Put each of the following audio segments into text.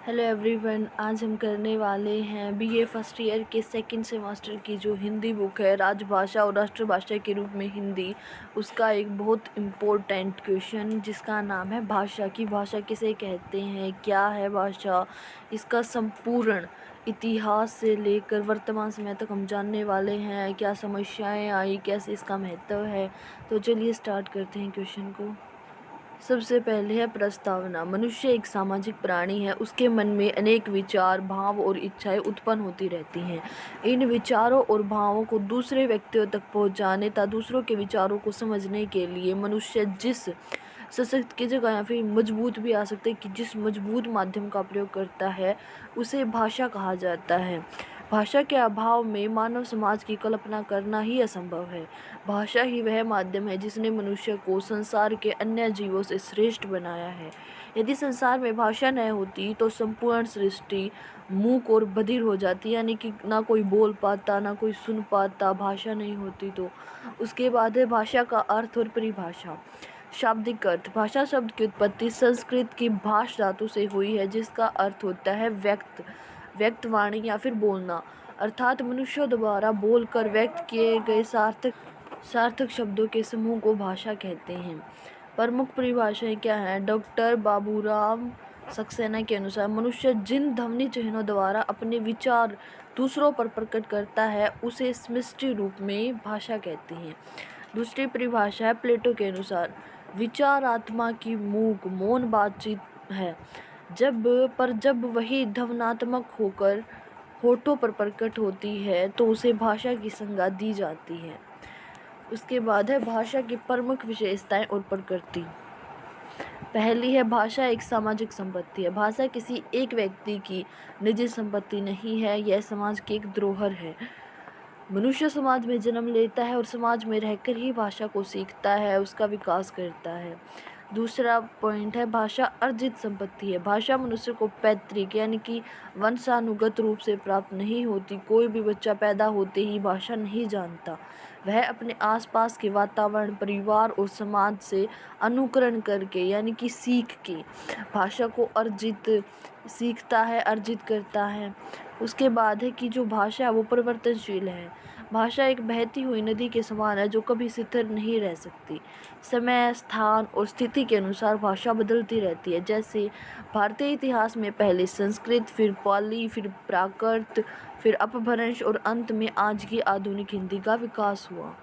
Hello everyone, आज हम करने वाले हैं बीए फर्स्ट ईयर के सेकंड सेमेस्टर की जो हिंदी बुक है राजभाषा और राष्ट्रभाषा के रूप में हिंदी, उसका एक बहुत इम्पोर्टेंट क्वेश्चन जिसका नाम है भाषा। की भाषा किसे कहते हैं, क्या है भाषा, इसका संपूर्ण इतिहास से लेकर वर्तमान समय तक हम जानने वाले हैं। क्या समस्याएं आई, कैसे इसका महत्व है। तो चलिए स्टार्ट करते हैं क्वेश्चन को। सबसे पहले है प्रस्तावना। मनुष्य एक सामाजिक प्राणी है। उसके मन में अनेक विचार, भाव और इच्छाएं उत्पन्न होती रहती हैं। इन विचारों और भावों को दूसरे व्यक्तियों तक पहुंचाने तथा दूसरों के विचारों को समझने के लिए मनुष्य जिस सशक्त की जगह या फिर मजबूत भी आ सकते हैं कि जिस मजबूत माध्यम का प्रयोग करता है उसे भाषा कहा जाता है। भाषा के अभाव में मानव समाज की कल्पना करना ही असंभव है। भाषा ही वह माध्यम है जिसने मनुष्य को संसार के अन्य जीवों से श्रेष्ठ बनाया है। यदि संसार में भाषा न होती तो संपूर्ण सृष्टि मूक और बधिर हो जाती, यानी कि ना कोई बोल पाता ना कोई सुन पाता, भाषा नहीं होती तो। उसके बाद है भाषा का अर्थ और परिभाषा। शाब्दिक अर्थ। भाषा शब्द की उत्पत्ति संस्कृत की भाष धातु से हुई है जिसका अर्थ होता है व्यक्तवाणी या फिर बोलना, अर्थात मनुष्यों द्वारा बोलकर व्यक्त किए गए सार्थक शब्दों के समूह को भाषा कहते हैं। प्रमुख परिभाषाएं क्या हैं? डॉक्टर बाबूराम सक्सेना के अनुसार मनुष्य जिन ध्वनि चिन्हों द्वारा अपने विचार दूसरों पर प्रकट करता है उसे समष्टि रूप में भाषा कहते हैं। दूसरी परिभाषा है प्लेटो के अनुसार विचार आत्मा की मूक मौन बातचीत है। जब वही ध्वन्यात्मक होकर होठों पर प्रकट होती है तो उसे भाषा की संज्ञा दी जाती है। उसके बाद है भाषा की प्रमुख विशेषताएं और प्रकृति। पहली है भाषा एक सामाजिक संपत्ति है। भाषा किसी एक व्यक्ति की निजी संपत्ति नहीं है, यह समाज की एक धरोहर है। मनुष्य समाज में जन्म लेता है और समाज में रहकर ही भाषा को सीखता है, उसका विकास करता है। दूसरा पॉइंट है भाषा अर्जित संपत्ति है। भाषा मनुष्य को पैतृक यानी कि वंशानुगत रूप से प्राप्त नहीं होती। कोई भी बच्चा पैदा होते ही भाषा नहीं जानता, वह अपने आसपास के वातावरण, परिवार और समाज से अनुकरण करके यानी कि सीख के भाषा को सीखता है, अर्जित करता है। उसके बाद है कि जो भाषा है वो परिवर्तनशील है। भाषा एक बहती हुई नदी के समान है जो कभी स्थिर नहीं रह सकती। समय, स्थान और स्थिति के अनुसार भाषा बदलती रहती है। जैसे भारतीय इतिहास में पहले संस्कृत, फिर पाली, फिर प्राकृत, फिर अपभ्रंश और अंत में आज की आधुनिक हिंदी का विकास हुआ।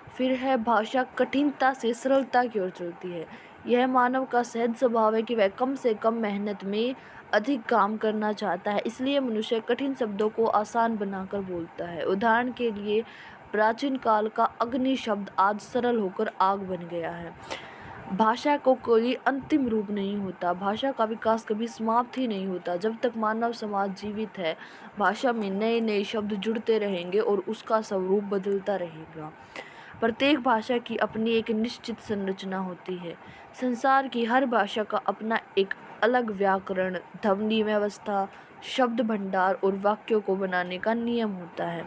फिर है भाषा कठिनता से सरलता की ओर चलती है। यह मानव का सहज स्वभाव है कि वह कम से कम मेहनत में अधिक काम करना चाहता है, इसलिए मनुष्य कठिन शब्दों को आसान बनाकर बोलता है। उदाहरण के लिए प्राचीन काल का अग्नि शब्द आज सरल होकर आग बन गया है। भाषा को कोई अंतिम रूप नहीं होता। भाषा का विकास कभी समाप्त ही नहीं होता। जब तक मानव समाज जीवित है भाषा में नए नए शब्द जुड़ते रहेंगे और उसका स्वरूप बदलता रहेगा। प्रत्येक भाषा की अपनी एक निश्चित संरचना होती है। संसार की हर भाषा का अपना एक अलग व्याकरण, ध्वनि व्यवस्था, शब्द भंडार और वाक्यों को बनाने का नियम होता है।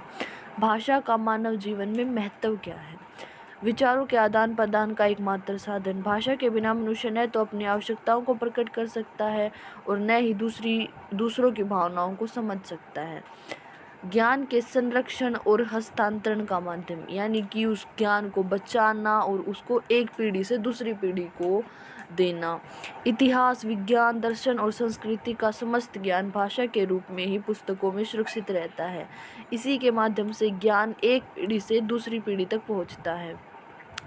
भाषा का मानव जीवन में महत्व क्या है? विचारों के आदान प्रदान का एकमात्र साधन। भाषा के बिना मनुष्य न तो अपनी आवश्यकताओं को प्रकट कर सकता है और न ही दूसरों की भावनाओं को समझ सकता है। ज्ञान के संरक्षण और हस्तांतरण का माध्यम, यानी कि उस ज्ञान को बचाना और उसको एक पीढ़ी से दूसरी पीढ़ी को देना। इतिहास, विज्ञान, दर्शन और संस्कृति का समस्त ज्ञान भाषा के रूप में ही पुस्तकों में सुरक्षित रहता है। इसी के माध्यम से ज्ञान एक पीढ़ी से दूसरी पीढ़ी तक पहुंचता है।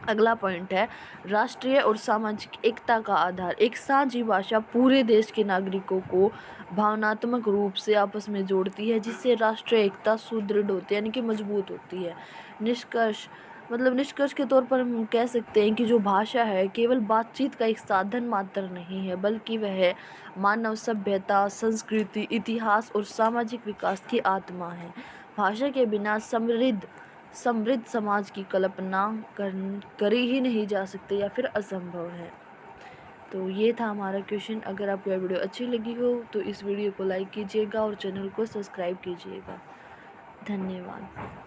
अगला पॉइंट है राष्ट्रीय और सामाजिक एकता का आधार। एक साझी भाषा पूरे देश के नागरिकों को भावनात्मक रूप से आपस में जोड़ती है, जिससे राष्ट्रीय एकता सुदृढ़ होती है यानी कि मजबूत होती है। निष्कर्ष के तौर पर हम कह सकते हैं कि जो भाषा है केवल बातचीत का एक साधन मात्र नहीं है, बल्कि वह मानव सभ्यता, संस्कृति, इतिहास और सामाजिक विकास की आत्मा है। भाषा के बिना समृद्ध समाज की कल्पना करी ही नहीं जा सकती या फिर असंभव है। तो ये था हमारा क्वेश्चन। अगर आपको यह वीडियो अच्छी लगी हो तो इस वीडियो को लाइक कीजिएगा और चैनल को सब्सक्राइब कीजिएगा। धन्यवाद।